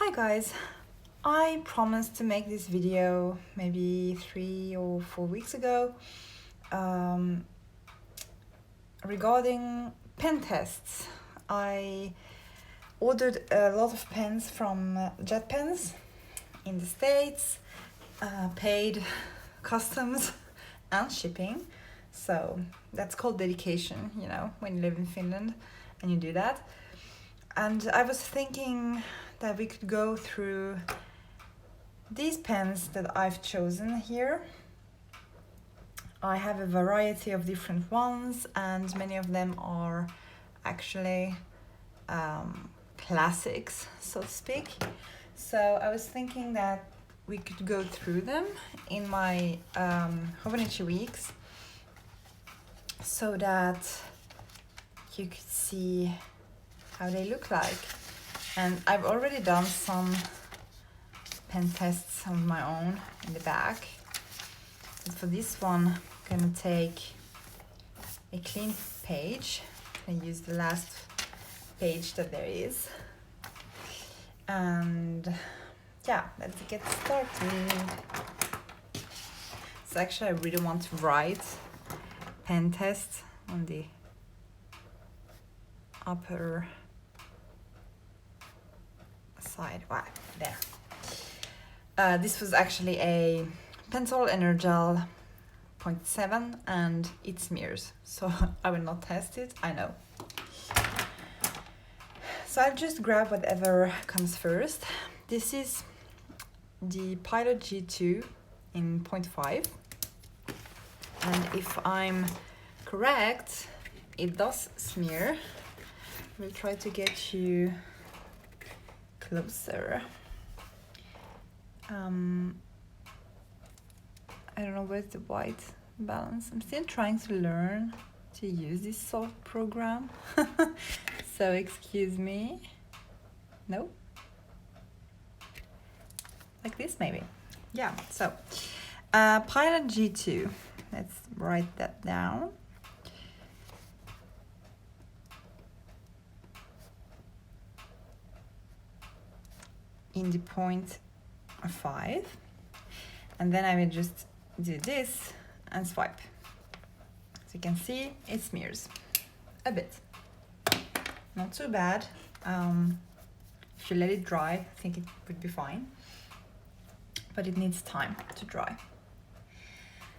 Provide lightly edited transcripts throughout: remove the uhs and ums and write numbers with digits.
Hi guys, I promised to make this video maybe 3 or 4 weeks ago regarding pen tests. I ordered a lot of pens from Jetpens in the States, paid customs and shipping, so that's called dedication, you know, when you live in Finland and you do that. And I was thinking that we could go through these pens that I've chosen here. I have a variety of different ones and many of them are actually classics, so to speak. So I was thinking that we could go through them in my Hobonichi weeks so that you could see how they look like. And I've already done some pen tests of my own in the back. And for this one, I'm gonna take a clean page and use the last page that there is. And yeah, let's get started. So actually I really want to write pen test on the upper side. Wow, there. This was actually a pencil Energel 0.7 and it smears, so I will not test it, I know. So I'll just grab whatever comes first. This is the Pilot G2 in 0.5, and if I'm correct, it does smear. We'll try to get you closer. I don't know where's the white balance. I'm still trying to learn to use this soft program. So excuse me. No? Like this maybe. Yeah, so Pilot G2. Let's write that down. In the 0.5, and then I will just do this and swipe. So you can see it smears a bit. Not too bad. If you let it dry, I think it would be fine, but it needs time to dry.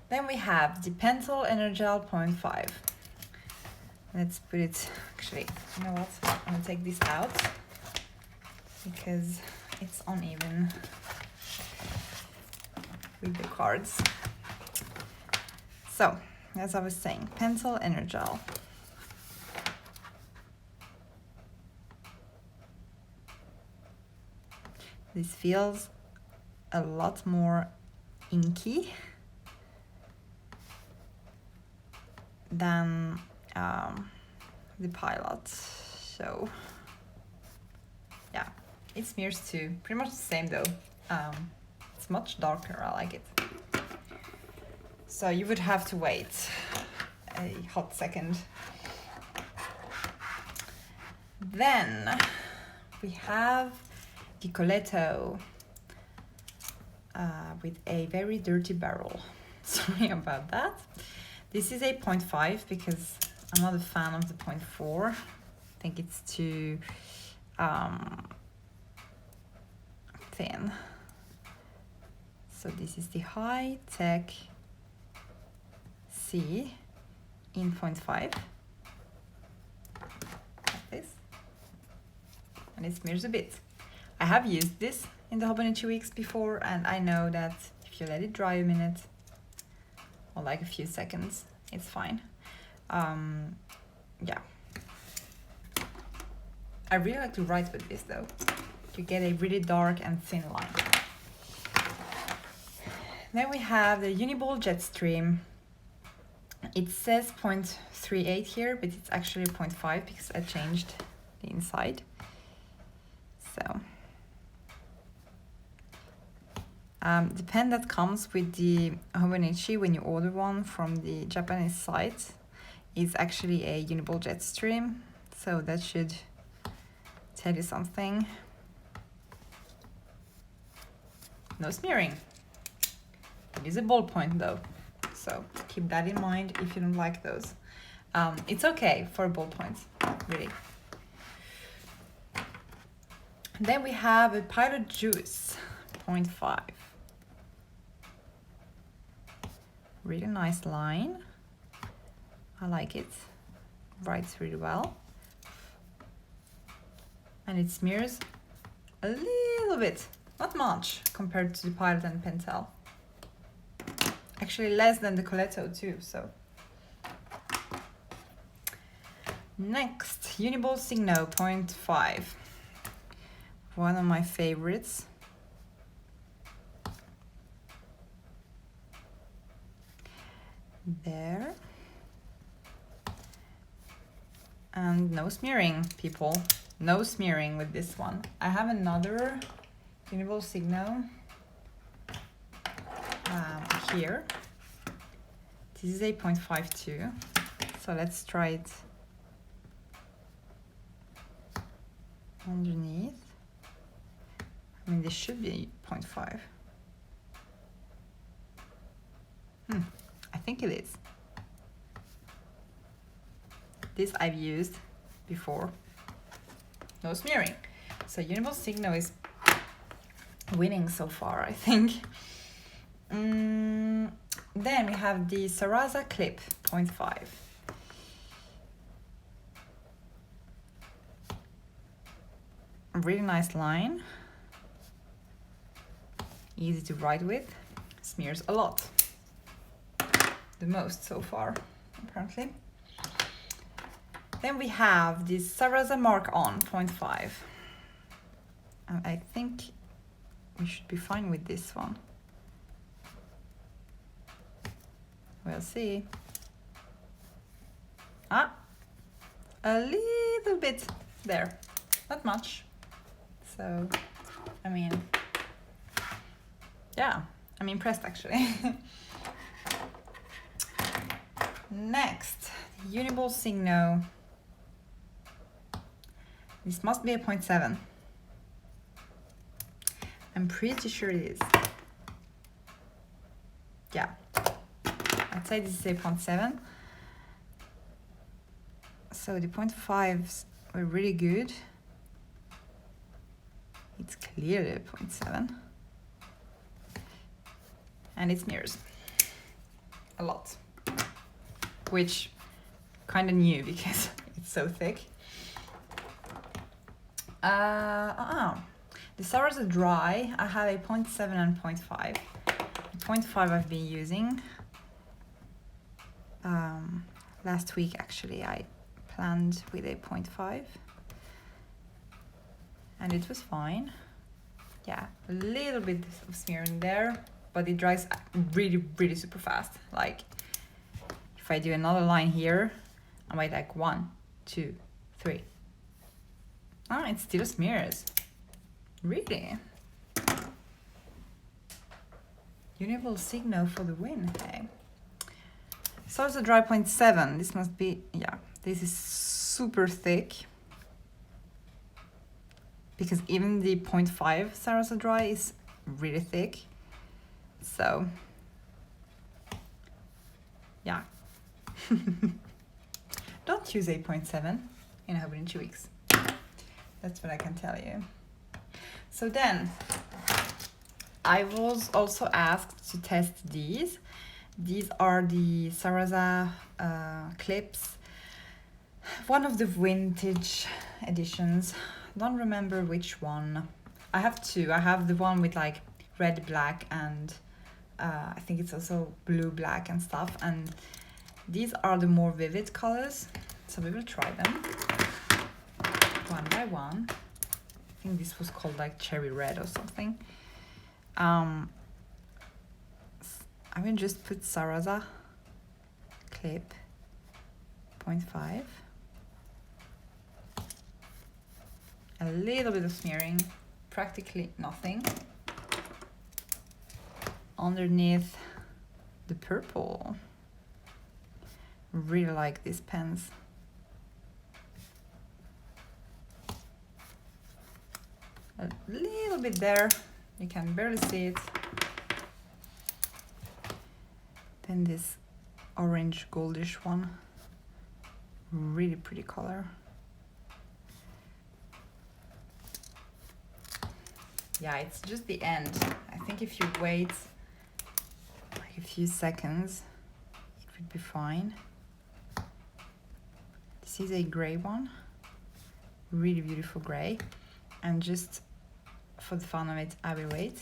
Then we have the Pencil Energel 0.5. Let's put it, actually, you know what? I'm gonna take this out because it's uneven with the cards. So, as I was saying, Pencil Energel. This feels a lot more inky than the Pilot. So, yeah. It smears too, pretty much the same though. It's much darker, I like it. So you would have to wait a hot second. Then we have the Coletto with a very dirty barrel. Sorry about that. This is a 0.5 because I'm not a fan of the 0.4. I think it's too thin. So this is the High Tech C in 0.5, like this, and it smears a bit. I have used this in the Hobonichi weeks before, and I know that if you let it dry a minute or like a few seconds, it's fine. Yeah, I really like to write with this though. You get a really dark and thin line. Then we have the Uniball Jetstream. It says 0.38 here, but it's actually 0.5 because I changed the inside. So, the pen that comes with the Hobonichi when you order one from the Japanese site is actually a Uniball Jetstream. So that should tell you something. no smearing. It is a ballpoint though, so keep that in mind if you don't like those. It's okay for ballpoints, really. Then we have a Pilot Juice 0.5. Really nice line. I like it. Writes really well. And it smears a little bit, not much, compared to the Pilot and Pentel. Actually less than the Coletto too, so. Next, Uniball Signo 0.5. One of my favorites. There. And no smearing, people. No smearing with this one. I have another Uniball Signo here. This is a 0.52. So let's try it underneath. I mean, this should be 0.5. I think it is. This I've used before. No smearing. So Uniball Signo is winning so far, I think. Then we have the Sarasa Clip 0.5. A really nice line. Easy to write with. Smears a lot. The most so far, apparently. Then we have the Sarasa Mark On 0.5. And I think we should be fine with this one. We'll see. Ah, a little bit there, not much. So, I mean, yeah, I'm impressed actually. Next, Uniball Signo. This must be a 0.7. I'm pretty sure it is. Yeah, I'd say this is a 0.7. So the 0.5s were really good. It's clearly a 0.7. And it smears a lot. Which kind of new because it's so thick. The Sarasa Dry, I have a 0.7 and 0.5. The 0.5 I've been using. Last week actually I planned with a 0.5. And it was fine. Yeah, a little bit of smearing there, but it dries really, really super fast. Like, if I do another line here, I might like 1, 2, 3. Ah, it still smears. Really? Uniball Signo for the win, hey. Sarasa Dry 0.7. This must be, yeah, this is super thick. Because even the 0.5 Sarasa Dry is really thick. So, yeah. Don't use 8.7 in Hobonichi weeks. That's what I can tell you. So then, I was also asked to test these. These are the Sarasa clips. One of the vintage editions. Don't remember which one. I have two. I have the one with like red, black, and I think it's also blue, black, and stuff. And these are the more vivid colors. So we will try them one by one. I think this was called like cherry red or something. I will just put Sarasa clip 0.5. A little bit of smearing, practically nothing. Underneath the purple. Really like these pens. A little bit there, You can barely see it. Then this orange goldish one, really pretty color. Yeah, it's just the end. I think if you wait like a few seconds, it would be fine. This is a gray one, really beautiful gray. And just for the fun of it, I will wait.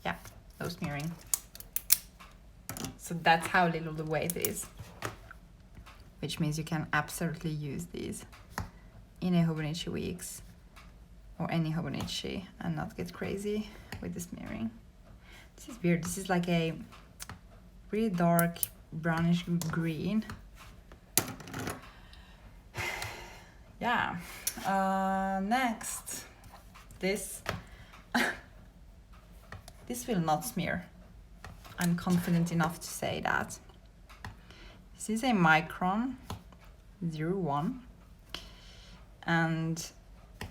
Yeah, no smearing. So that's how little the weight is, which means you can absolutely use these in a Hobonichi weeks or any Hobonichi and not get crazy with the smearing. This is weird. This is like a really dark brownish green. Yeah. Next, this this will not smear. I'm confident enough to say that. This is a Micron 01, and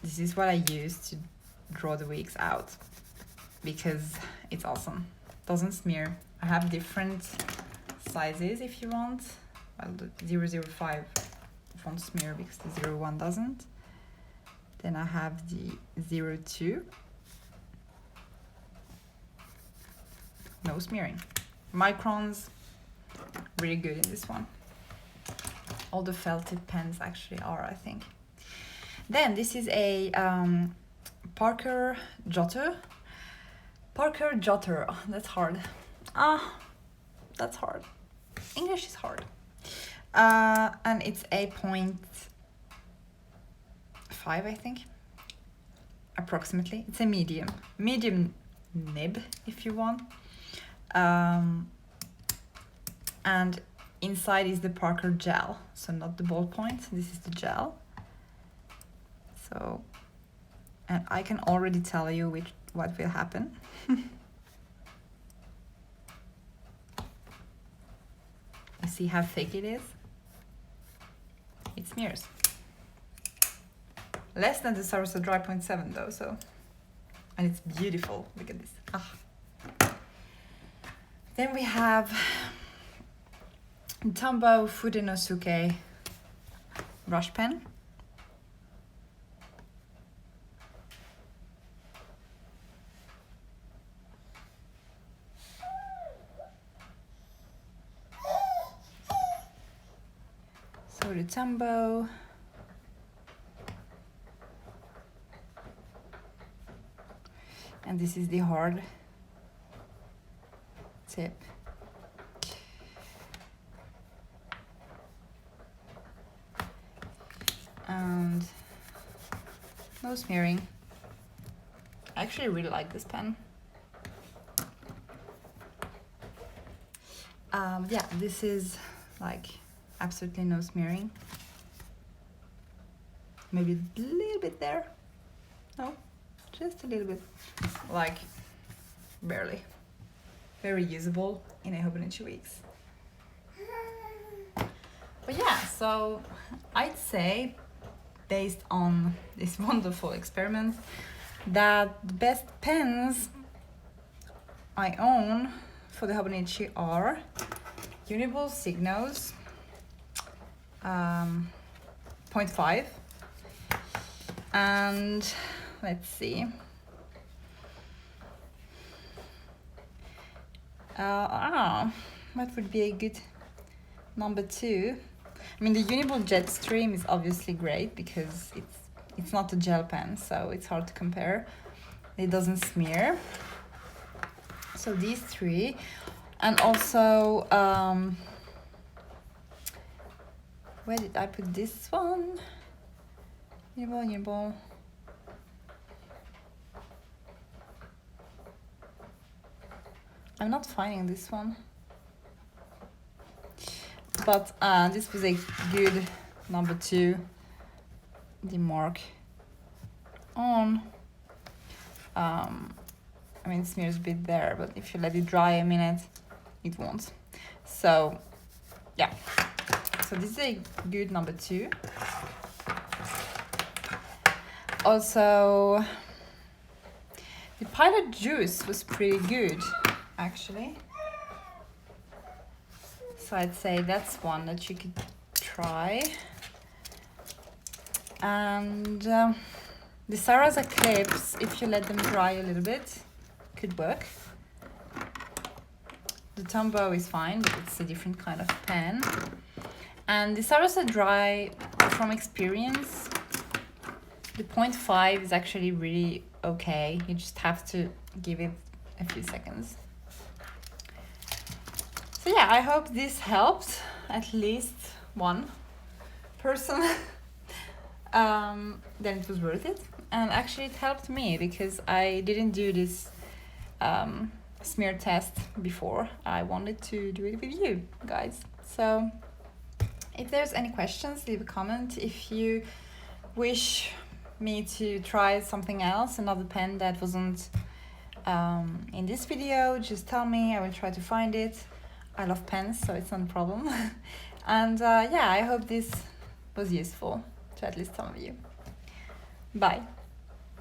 this is what I use to draw the weeks out because it's awesome. Doesn't smear. I have different sizes if you want. Well, the 005 won't smear because the 01 doesn't. Then I have the 02. No smearing. Microns, really good in this one. All the felted pens actually are, I think. Then this is a Parker Jotter. Parker Jotter, oh, that's hard. That's hard. English is hard. And it's a 0.5, I think, approximately. It's a medium nib if you want. And inside is the Parker gel, so not the ballpoint. This is the gel. So, and I can already tell you what will happen. You see how thick it is? It smears. Less than the Sarasa Dry 0.7 though, so. And it's beautiful, look at this. Then we have Tombow Fudenosuke brush pen. So the Tombow. And this is the hard tip. And no smearing. I actually really like this pen. Yeah, this is like absolutely no smearing. Maybe a little bit there. No, just a little bit. Like barely. Very usable in a Hobonichi weeks. But yeah, so I'd say, based on this wonderful experiment, that the best pens I own for the Hobonichi are Uniball Signos 0.5, and let's see, what would be a good number 2? I mean, the Uniball Jetstream is obviously great because it's not a gel pen, so it's hard to compare. It doesn't smear. So these 3, and also where did I put this one? Uniball. I'm not finding this one. But this was a good number 2. The mark on. I mean, it smears a bit there, but if you let it dry a minute, it won't. So, yeah. So this is a good number 2. Also, The Pilot Juice was pretty good, actually. So I'd say that's one that you could try. And the Sarah's Eclipse, if you let them dry a little bit, could work. The Tombow is fine, but it's a different kind of pen. And the Sarah's Dry, from experience, the 0.5 is actually really okay. You just have to give it a few seconds. So yeah, I hope this helped at least one person. Then it was worth it. And actually it helped me because I didn't do this smear test before. I wanted to do it with you guys. So if there's any questions, leave a comment. If you wish me to try something else, another pen that wasn't in this video, just tell me. I will try to find it. I love pens, so it's not a problem. And yeah, I hope this was useful to at least some of you. Bye.